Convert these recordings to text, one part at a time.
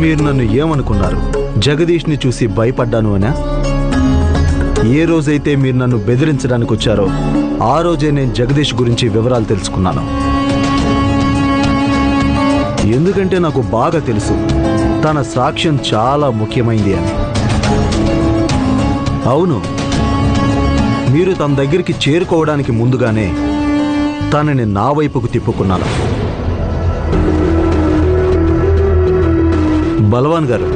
మీరు నన్ను ఏమనుకున్నారు? జగదీష్ని చూసి భయపడ్డాను అనా? ఏ రోజైతే మీరు నన్ను బెదిరించడానికి వచ్చారో ఆ రోజే నేను జగదీష్ గురించి వివరాలు తెలుసుకున్నాను. ఎందుకంటే నాకు బాగా తెలుసు తన సాక్ష్యం చాలా ముఖ్యమైంది అని. అవును, మీరు తన దగ్గరికి చేరుకోవడానికి ముందుగానే తనని నా వైపుకు తిప్పుకున్నాను. బలవాన్ గారు,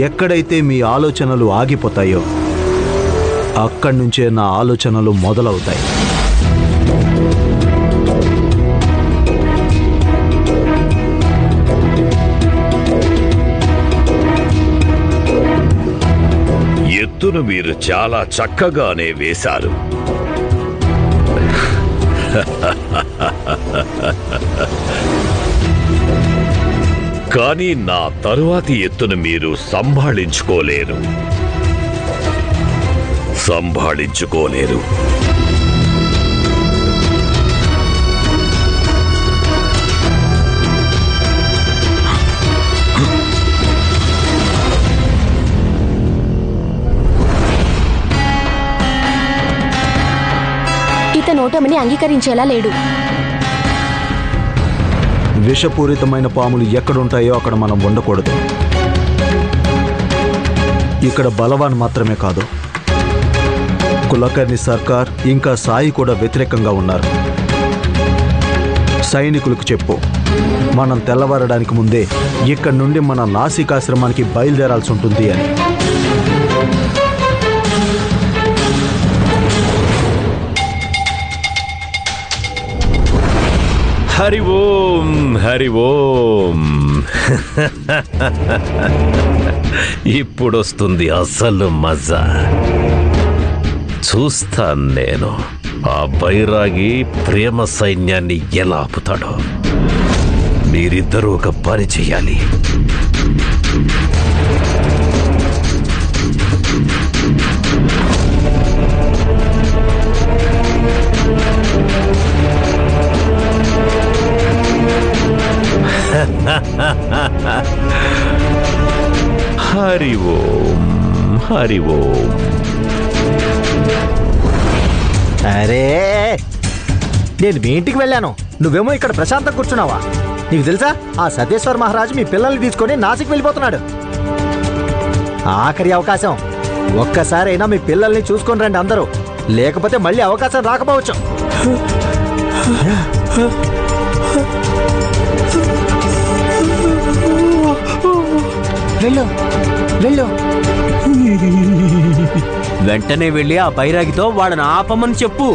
ఎక్కడైతే మీ ఆలోచనలు ఆగిపోతాయో అక్కడి నుంచే నా ఆలోచనలు మొదలవుతాయి. ఎత్తును మీరు చాలా చక్కగానే వేశారు. కానీ నా తరువాతి ఎత్తును మీరు సంభాళించుకోలేరు. ఇతను ఓటమిని అంగీకరించేలా లేడు. విషపూరితమైన పాములు ఎక్కడుంటాయో అక్కడ మనం ఉండకూడదు. ఇక్కడ బలవాన్ మాత్రమే కాదు, కులకర్ణి సర్కార్ ఇంకా సాయి కూడా వ్యతిరేకంగా ఉన్నారు. సైనికులకు చెప్పు, మనం తెల్లవారడానికి ముందే ఇక్కడి నుండి మన నాసికాశ్రమానికి బయలుదేరాల్సి ఉంటుంది అని. హరి ఓం, హరి ఓం. ఇప్పుడొస్తుంది అసలు మజా. చూస్తాను నేను ఆ బైరాగి ప్రేమ సైన్యాన్ని ఎలా ఆపుతాడో. మీరిద్దరూ ఒక పని చెయ్యాలి. హరి ఓం, హరి ఓం. అరే, నేను మీ ఇంటికి వెళ్ళాను, నువ్వేమో ఇక్కడ ప్రశాంతంగా కూర్చున్నావా? నీకు తెలుసా, ఆ సతేశ్వర్ మహారాజు మీ పిల్లల్ని తీసుకొని నాసిక్ వెళ్ళిపోతున్నాడు. ఆఖరి అవకాశం, ఒక్కసారైనా మీ పిల్లల్ని చూసుకొని రండి అందరూ, లేకపోతే మళ్ళీ అవకాశం రాకపోవచ్చు. వెళ్ళు వెళ్ళు. వెంటనే వెళ్ళి ఆ బైరాగితో వాడిని ఆపమని చెప్పు.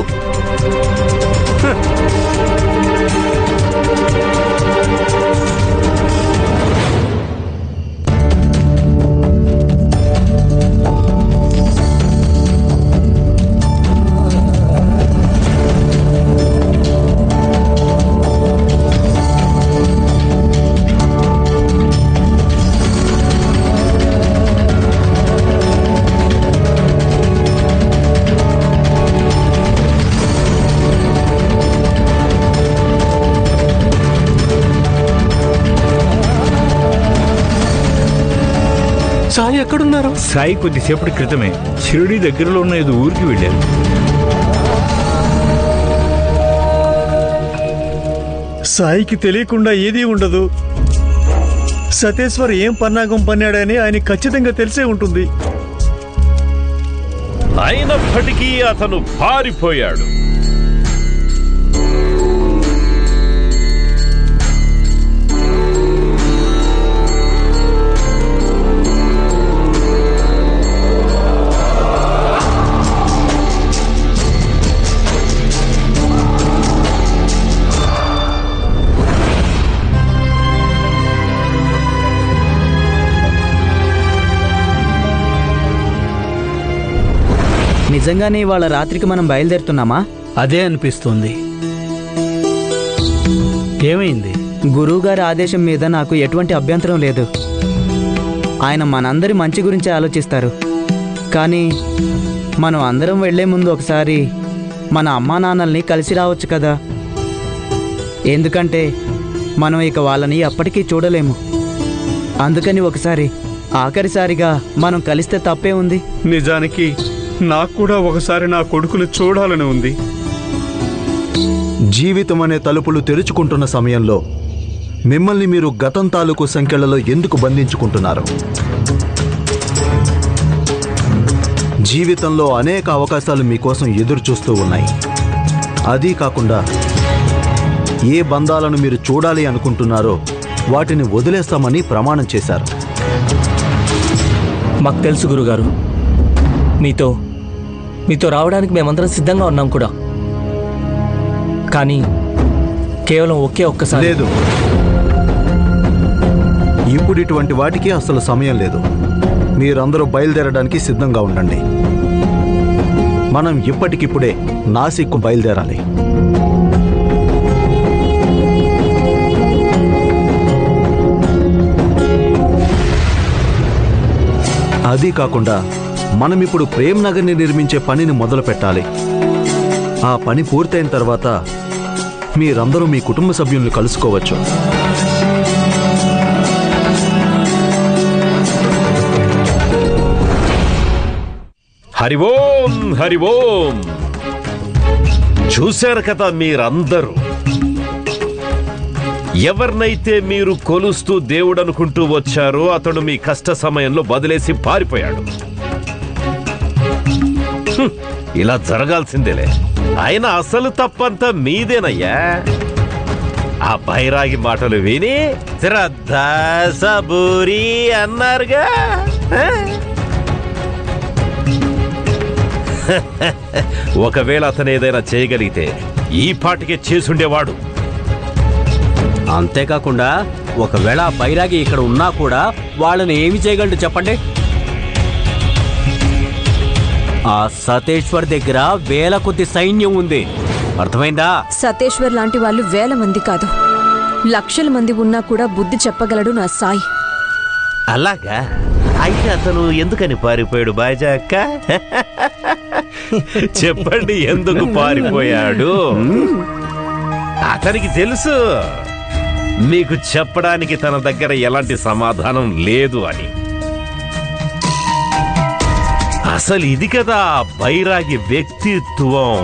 సాయి ఎక్కడున్నారు? సాయి కొద్దిసేపటి క్రితమే షిరిడి దగ్గరలో ఉన్న ఏదో ఊరికి వెళ్ళారు. సాయికి తెలియకుండా ఏదీ ఉండదు. సతేశ్వర్ ఏం పన్నాగం పన్నాడని ఆయన ఖచ్చితంగా తెలిసే ఉంటుంది. అయినప్పటికీ అతను పారిపోయాడు. నిజంగానే ఇవాళ రాత్రికి మనం బయలుదేరుతున్నామా? అదే అనిపిస్తుంది. ఏమైంది? గురువుగారి ఆదేశం మీద నాకు ఎటువంటి అభ్యంతరం లేదు. ఆయన మనందరి మంచి గురించి ఆలోచిస్తారు. కానీ మనం అందరం వెళ్లే ముందు ఒకసారి మన అమ్మా నాన్నల్ని కలిసి రావచ్చు కదా. ఎందుకంటే మనం ఇక వాళ్ళని ఎప్పటికీ చూడలేము. అందుకని ఒకసారి ఆఖరిసారిగా మనం కలిస్తే తప్పే ఉంది. నిజానికి నాకు కూడా ఒకసారి నా కొడుకును చూడాలని ఉంది. జీవితం అనే తలుపులు తెరుచుకుంటున్న సమయంలో మిమ్మల్ని మీరు గతం తాలూకు సంఖ్యలలో ఎందుకు బంధించుకుంటున్నారు? జీవితంలో అనేక అవకాశాలు మీకోసం ఎదురు చూస్తూ ఉన్నాయి. అదీ కాకుండా ఏ బంధాలను మీరు చూడాలి అనుకుంటున్నారో వాటిని వదిలేస్తామని ప్రమాణం చేశారు. మాకు తెలుసు గురుగారు, మీతో రావడానికి మేమందరం సిద్ధంగా ఉన్నాం కూడా. కానీ కేవలం ఒక్కసారి లేదు, ఇప్పుడు ఇటువంటి వాటికి అసలు సమయం లేదు. మీరందరూ బయలుదేరడానికి సిద్ధంగా ఉండండి. మనం ఇప్పటికిప్పుడే నాసిక్కు బయలుదేరాలి. అదీ కాకుండా మనం ఇప్పుడు ప్రేమ్ నగర్ని నిర్మించే పనిని మొదలు పెట్టాలి. ఆ పని పూర్తయిన తర్వాత మీరందరూ మీ కుటుంబ సభ్యుల్ని కలుసుకోవచ్చు. హరి ఓం హరి ఓం. చూశారు కదా మీరందరూ, ఎవరినైతే మీరు కొలుస్తూ దేవుడు అనుకుంటూ వచ్చారో అతడు మీ కష్ట సమయంలో వదిలేసి పారిపోయాడు. ఇలా జరగాల్సిందేలే. ఆయన అసలు తప్పంతా మీదేనయ్యా. ఆ బైరాగి మాటలు విని శ్రద్ధ సబూరి అన్నారుగా. ఒకవేళ అతను ఏదైనా చేయగలిగితే ఈ పాటికే చేసుండేవాడు. అంతేకాకుండా ఒకవేళ ఆ బైరాగి ఇక్కడ ఉన్నా కూడా వాళ్ళని ఏమి చేయగలడు చెప్పండి? ఆ సతేశ్వర్ దగ్గర వేల కొద్ది సైన్యం ఉంది, అర్థమైందా? సతేశ్వర్ లాంటి వాళ్ళు వేల మంది కాదు, లక్షల మంది ఉన్నా కూడా బుద్ధి చెప్పగలడు నా సాయి. అలాగా? అయితే అతను ఎందుకని పారిపోయాడు బాజా అక్క? చెప్పండి, ఎందుకు పారిపోయాడు? అతనికి తెలుసు మీకు చెప్పడానికి తన దగ్గర ఎలాంటి సమాధానం లేదు అని. అసలు ఇది కదా బైరాగి వ్యక్తిత్వం.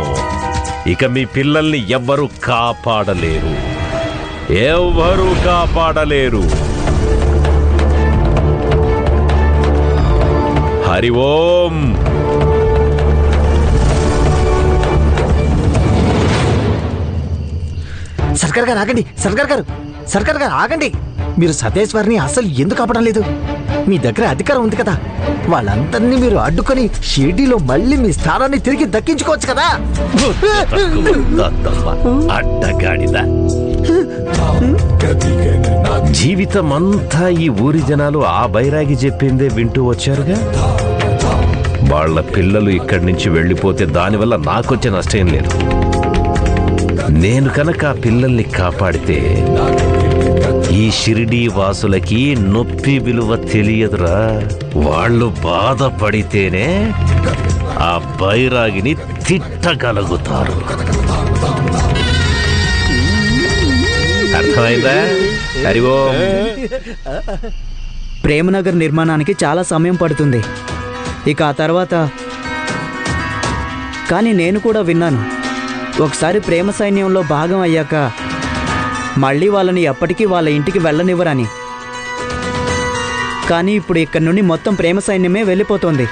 ఇక మీ పిల్లల్ని ఎవ్వరూ కాపాడలేరు, ఎవ్వరూ కాపాడలేరు. హరి ఓం. సర్కార్ గారు ఆగండి, సర్కార్ గారు ఆగండి. మీరు సతేశ్వర్ని అసలు ఎందుకు ఆపడం లేదు? మీ దగ్గర అధికారం ఉంది కదా. వాళ్ళందరినీ మీరు అడ్డుకొని షిర్డీలో మళ్ళీ మీ స్థానాన్ని తిరిగి దక్కించుకోవచ్చు కదా. అడ్డగాడిదా. జీవితం అంతా ఈ ఊరి జనాలు ఆ బైరాగి చెప్పిందే వింటూ వచ్చారుగా. వాళ్ళ పిల్లలు ఇక్కడి నుంచి వెళ్ళిపోతే దానివల్ల నాకొచ్చే నష్టం లేదు. నేను కనుక ఆ పిల్లల్ని కాపాడితే ఈ షిరిడీ వాసులకి నొప్పి విలువ తెలియదురా. వాళ్ళు బాధపడితేనే ఆ బైరాగిని తిట్టగలుగుతారు. అర్థమైందా? హరి ఓం. ప్రేమనగర్ నిర్మాణానికి చాలా సమయం పడుతుంది. ఇక ఆ తర్వాత కానీ నేను కూడా విన్నాను, ఒకసారి ప్రేమ సైన్యంలో భాగం అయ్యాక మళ్ళీ వాళ్ళని ఎప్పటికీ వాళ్ళ ఇంటికి వెళ్ళనివ్వరని. కానీ ఇప్పుడు ఇక్కడి నుండి మొత్తం ప్రేమ సైన్యమే వెళ్ళిపోతుంది.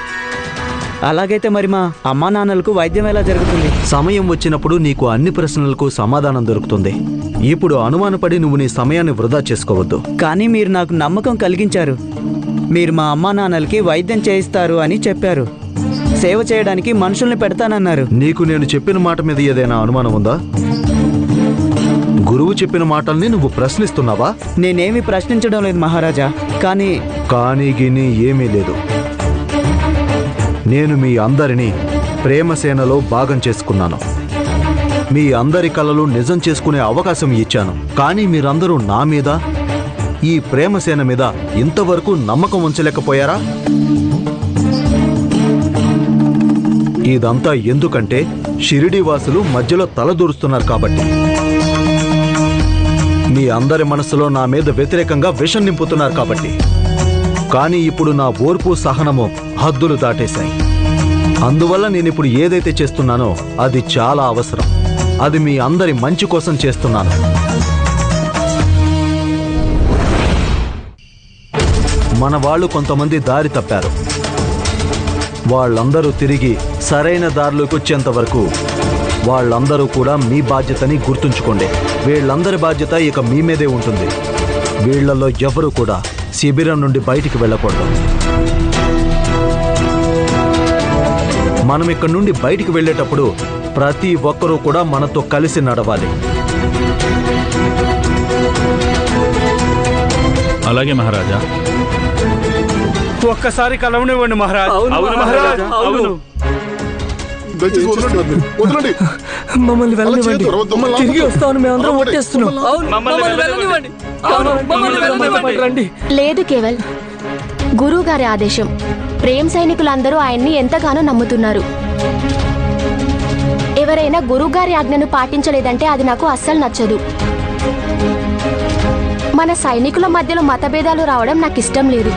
అలాగైతే మరి మా అమ్మా నాన్నలకు వైద్యం ఎలా జరుగుతుంది? సమయం వచ్చినప్పుడు నీకు అన్ని ప్రశ్నలకు సమాధానం దొరుకుతుంది. ఇప్పుడు అనుమానపడి నువ్వు నీ సమయాన్ని వృధా చేసుకోవద్దు. కానీ మీరు నాకు నమ్మకం కలిగించారు. మీరు మా అమ్మా నాన్నలకి వైద్యం చేయిస్తారు అని చెప్పారు. సేవ చేయడానికి మనుషుల్ని పెడతానన్నారు. నీకు నేను చెప్పిన మాట మీద ఏదైనా అనుమానం ఉందా? గురువు చెప్పిన మాటల్ని నువ్వు ప్రశ్నిస్తున్నావా? నేనేమి ప్రశ్నించడం లేదు మహారాజా. కానీ గిని ఏమీ లేదు. నేను మీ అందరినీ ప్రేమసేనలో భాగం చేసుకున్నాను. మీ అందరి కలలు నిజం చేసుకునే అవకాశం ఇచ్చాను. కానీ మీరందరూ నా మీద, ఈ ప్రేమసేన మీద ఇంతవరకు నమ్మకం ఉంచలేకపోయారా? ఇదంతా ఎందుకంటే షిరిడీ వాసులు మధ్యలో తలదూరుస్తున్నారు కాబట్టి. మీ అందరి మనసులో నా మీద వ్యతిరేకంగా విషం నింపుతున్నారు కాబట్టి. కానీ ఇప్పుడు నా ఓర్పు సహనము హద్దులు దాటేశాయి. అందువల్ల నేనిప్పుడు ఏదైతే చేస్తున్నానో అది చాలా అవసరం. అది మీ అందరి మంచి కోసం చేస్తున్నాను. మన వాళ్ళు కొంతమంది దారి తప్పారు. వాళ్ళందరూ తిరిగి సరైన దారిలోకి వచ్చేంత వరకు వాళ్ళందరూ కూడా మీ బాధ్యతని గుర్తుంచుకోండి. వీళ్ళందరి బాధ్యత ఇక మీ మీదే ఉంటుంది. వీళ్లలో ఎవరు కూడా శిబిరం నుండి బయటికి వెళ్ళకూడదు. మనం ఇక్కడి నుండి బయటికి వెళ్ళేటప్పుడు ప్రతి ఒక్కరూ కూడా మనతో కలిసి నడవాలి. అలాగే మహారాజా. ఒక్కసారి కలవనివ్వండి మహారాజ్. అవును మహారాజ్, అవును. మమ్మల్ని వెళ్ళనివ్వండి. తిరిగి వస్తామని మేమందరం ఒట్టేస్తున్నాం. మమ్మల్ని వెళ్ళనివ్వండి. రండి. లేదు కేవల్, గురువు గారి ఆదేశం. ప్రేమ సైనికులందరూ ఆయన్ని ఎంతగానో నమ్ముతున్నారు. ఎవరైనా గురువు గారి ఆజ్ఞను పాటించలేదంటే అది నాకు అస్సలు నచ్చదు. మన సైనికుల మధ్యలో మతభేదాలు రావడం నాకు ఇష్టం లేదు.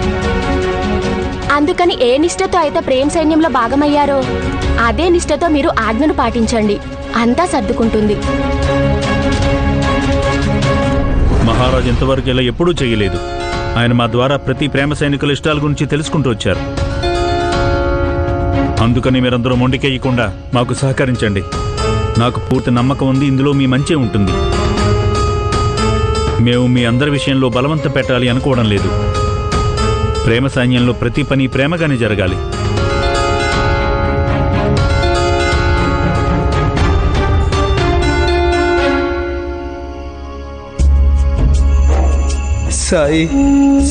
అందుకని ఏ నిష్ఠతో అయితే ప్రేమ సైన్యంలో భాగమయ్యారో అదే నిష్ఠతో మీరు ఆజ్ఞను పాటించండి. అంతా సర్దుకుంటుంది. మహారాజు ఇంతవరకు ఇలా ఎప్పుడూ చేయలేదు. ఆయన మా ద్వారా ప్రతి ప్రేమ సైనికుల ఇష్టాల గురించి తెలుసుకుంటూ వచ్చారు. అందుకని మీరందరూ మొండికేయకుండా మాకు సహకరించండి. నాకు పూర్తి నమ్మకం ఉంది, ఇందులో మీ మంచే ఉంటుంది. మేము మీ అందరి విషయంలో బలవంతం పెట్టాలి అనుకోవడం లేదు. ప్రేమ సైన్యంలో ప్రతి పని ప్రేమగానే జరగాలి. సాయి,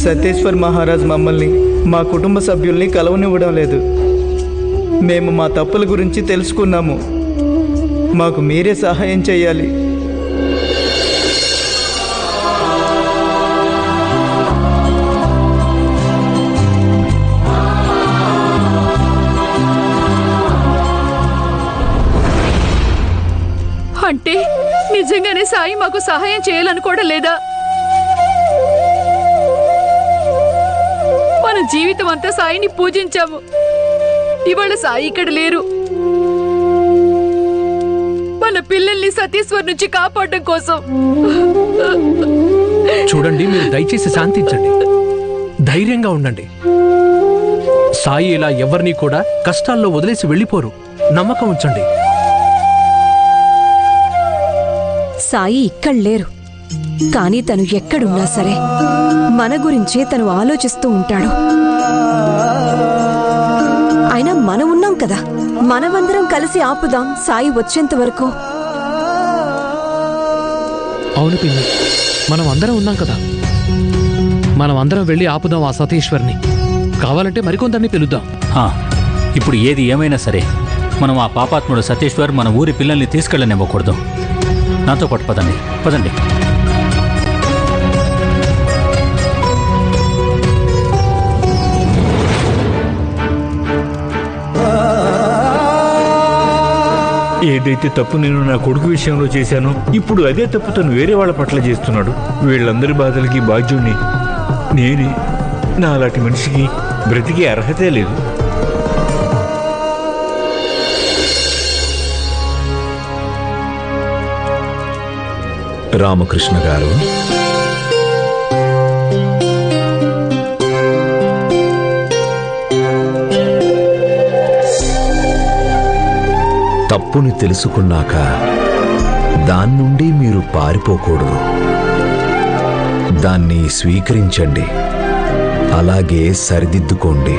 సతేశ్వర్ మహారాజ్ మమ్మల్ని, మా కుటుంబ సభ్యుల్ని కలవనివ్వడం లేదు. మేము మా తప్పుల గురించి తెలుసుకున్నాము. మాకు మీరే సహాయం చేయాలి. అంటే నిజంగానే సాయి మాకు సహాయం చేయాలనుకోవడం లేదా? మన జీవితం అంతా సాయిని పూజించాము. ఇవాళ సాయి ఇక్కడ లేరు. మన పిల్లల్ని సతీశ్వర్ నుంచి కాపాడడం కోసం. చూడండి, మీరు దయచేసి శాంతించండి, ధైర్యంగా ఉండండి. సాయి ఇలా ఎవరిని కూడా కష్టాల్లో వదిలేసి వెళ్ళిపోరు. నమ్మకం ఉంచండి. సాయి ఇక్కడ లేరు, కానీ తను ఎక్కడున్నా సరే మన గురించే తను ఆలోచిస్తూ ఉంటాడు. అయినా మనం ఉన్నాం కదా, మనమందరం కలిసి ఆపుదాం సాయి వచ్చేంత వరకు. అవును పిన్ని, మనం అందరం ఉన్నాం కదా. మనం అందరం వెళ్ళి ఆపుదాం ఆ సతీశ్వర్ని. కావాలంటే మరికొందరిని పిలుద్దాం. ఇప్పుడు ఏది ఏమైనా సరే మనం ఆ పాపాత్ముడు సతీశ్వర్ మన ఊరి పిల్లల్ని తీసుకెళ్ళనివ్వకూడదు. నాతో పాటు పదండి, పదండి. ఏదైతే తప్పు నేను నా కొడుకు విషయంలో చేశానో ఇప్పుడు అదే తప్పు తను వేరే వాళ్ళ పట్ల చేస్తున్నాడు. వీళ్ళందరి బాధలకి బాధ్యుణ్ణి నేనే. నా అలాంటి మనిషికి బ్రతికే అర్హతే లేదు. రామకృష్ణ గారు, తప్పుని తెలుసుకున్నాక దాని నుండి మీరు పారిపోకూడదు. దాన్ని స్వీకరించండి, అలాగే సరిదిద్దుకోండి.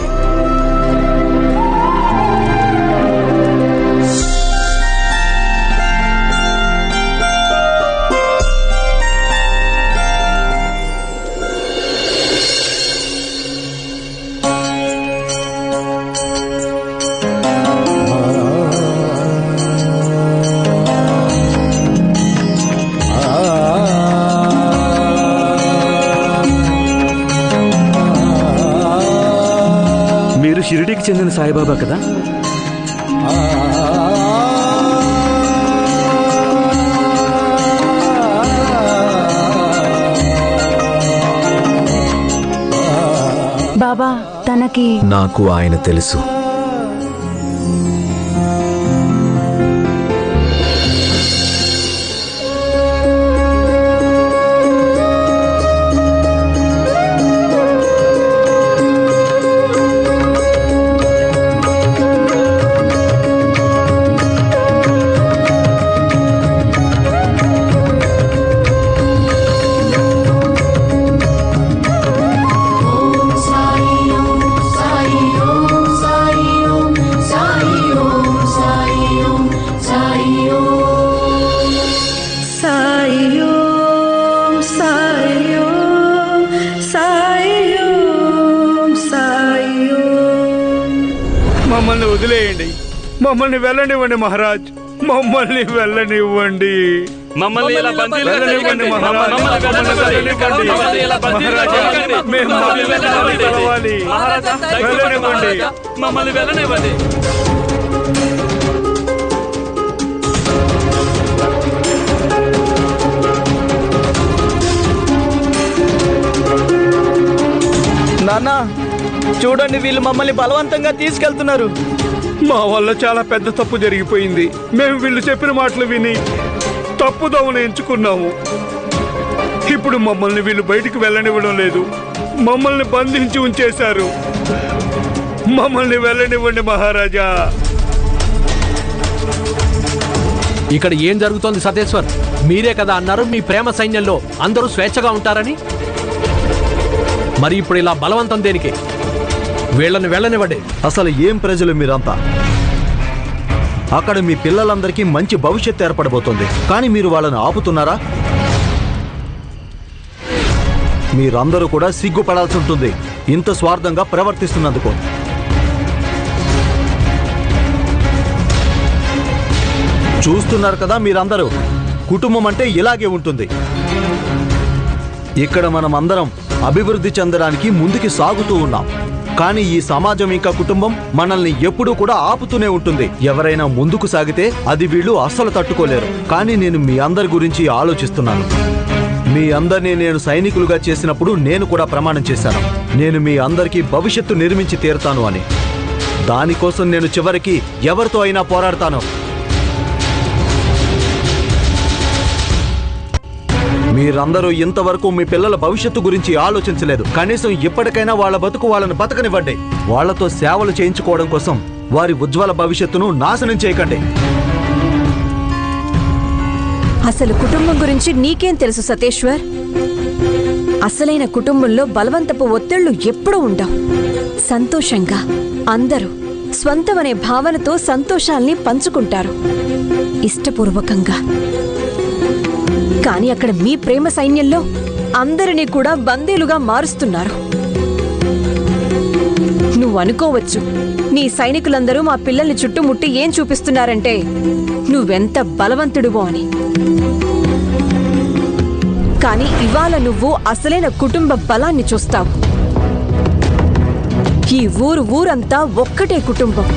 షిరిడీకి చెందిన సాయిబాబా కదా? సాయిబాబా తనకి నాకు ఆయన తెలుసు. మమ్మల్ని వదిలేయండి, మమ్మల్ని వెళ్ళనివ్వండి మహారాజ్, మమ్మల్ని వెళ్ళనివ్వండి. మమ్మల్ని ఇలా బందీలు వెళ్ళనివ్వండి మహారాజ్, మమ్మల్ని వెళ్ళనివ్వండి. మహారాజా, మేము వెళ్ళనివ్వండి. వెళ్ళనివ్వండి. మమ్మల్ని వెళ్ళనివ్వండి. నాన్న చూడండి, వీళ్ళు మమ్మల్ని బలవంతంగా తీసుకెళ్తున్నారు. మా వల్ల చాలా పెద్ద తప్పు జరిగిపోయింది. మేము వీళ్ళు చెప్పిన మాటలు విని తప్పుదోవను ఎంచుకున్నాము. ఇప్పుడు మమ్మల్ని వీళ్ళు బయటికి వెళ్ళనివ్వడం లేదు, మమ్మల్ని బంధించి ఉంచేశారు. మమ్మల్ని వెళ్ళనివ్వండి మహారాజా. ఇక్కడ ఏం జరుగుతోంది సతేశ్వర్? మీరే కదా అన్నారు మీ ప్రేమ సైన్యంలో అందరూ స్వేచ్ఛగా ఉంటారని. మరి ఇప్పుడు ఇలా బలవంతం దేనికి? వీళ్ళని వెళ్ళనివ్వండి. అసలు ఏం ప్రజలు మీరంతా? అక్కడ మీ పిల్లలందరికీ మంచి భవిష్యత్తు ఏర్పడబోతుంది, కానీ మీరు వాళ్ళని ఆపుతున్నారా? మీరందరూ కూడా సిగ్గుపడాల్సి ఉంటుంది ఇంత స్వార్థంగా ప్రవర్తిస్తున్నందుకు. చూస్తున్నారు కదా మీరందరూ, కుటుంబం అంటే ఇలాగే ఉంటుంది. ఇక్కడ మనం అందరం అభివృద్ధి చెందడానికి ముందుకి సాగుతూ ఉన్నాం, కానీ ఈ సమాజం ఇంకా కుటుంబం మనల్ని ఎప్పుడూ కూడా ఆపుతూనే ఉంటుంది. ఎవరైనా ముందుకు సాగితే అది వీళ్ళు అస్సలు తట్టుకోలేరు. కానీ నేను మీ అందరి గురించి ఆలోచిస్తున్నాను. మీ అందరినీ నేను సైనికులుగా చేసినప్పుడు నేను కూడా ప్రమాణం చేశాను, నేను మీ అందరికీ భవిష్యత్తు నిర్మించి తీరుతాను అని. దానికోసం నేను చివరికి ఎవరితో అయినా పోరాడతాను. మీరందరూ ఇంతవరకు మీ పిల్లల భవిష్యత్తు గురించి ఆలోచించలేదు. కనీసం ఇప్పటికైనా వాళ్ళ బతుకు వాళ్ళని బతకనివ్వండి. వాళ్లతో సేవలు చేయించుకోవడం కోసం వారి ఉజ్వల భవిష్యత్తును నాశనం చేయకండి. అసలు కుటుంబం గురించి నీకేం తెలుసు సతేశ్వర్? అసలైన కుటుంబంలో బలవంతపు ఒత్తిళ్లు ఎప్పుడూ ఉండవు. సంతోషంగా అందరూ స్వంతమనే భావనతో సంతోషాల్ని పంచుకుంటారు, ఇష్టపూర్వకంగా. కానీ అక్కడ మీ ప్రేమ సైన్యంలో అందరినీ కూడా బందీలుగా మారుస్తున్నారు. నువ్వు అనుకోవచ్చు, నీ సైనికులందరూ మా పిల్లల్ని చుట్టుముట్టి ఏం చూపిస్తున్నారంటే నువ్వెంత బలవంతుడివో అని. కానీ ఇవాళ నువ్వు అసలైన కుటుంబ బలాన్ని చూస్తావు. ఈ ఊరంతా ఒక్కటే కుటుంబం.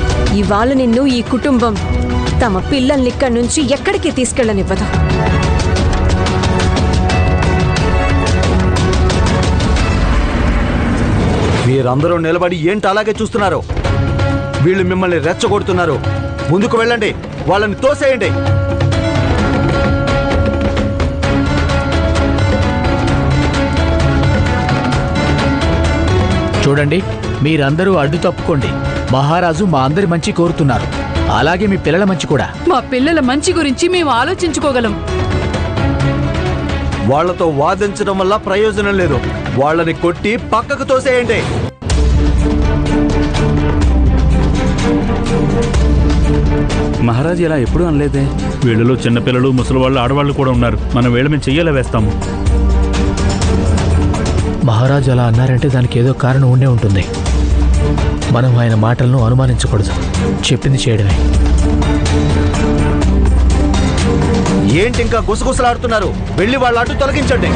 ఇవాళ నిన్ను ఈ కుటుంబం తమ పిల్లల్నిక్కడి నుంచి ఎక్కడికి తీసుకెళ్లనివ్వదు. మీరందరూ నిలబడి ఏంటి అలాగే చూస్తున్నారు? వీళ్ళు మిమ్మల్ని రెచ్చగొడుతున్నారు. ముందుకు వెళ్ళండి, వాళ్ళని తోసేయండి. చూడండి, మీరందరూ అడ్డు తప్పుకోండి. మహారాజు మా అందరి మంచి కోరుతున్నారు, అలాగే మీ పిల్లల మంచి కూడా. మా పిల్లల మంచి గురించి మేము ఆలోచించుకోగలం. వాళ్లతో వాదించడం వల్ల ప్రయోజనం లేదు. వాళ్ళని కొట్టి పక్కకు తోసేయండి. మహారాజు ఇలా ఎప్పుడూ అనలేదే. వీళ్ళలో చిన్నపిల్లలు, ముసలివాళ్ళు, ఆడవాళ్ళు కూడా ఉన్నారు. మనం వీళ్ళ మీద చెయ్యేలా వేస్తాము. మహారాజు అలా అన్నారంటే దానికి ఏదో కారణం ఉండే ఉంటుంది. మనం ఆయన మాటలను అనుమానించకూడదు, చెప్పింది చేయడమే. ఏంటి ఇంకా గుసగుసలాడుతున్నారు? వెళ్ళి వాళ్ళ అడ్డు తొలగించండి.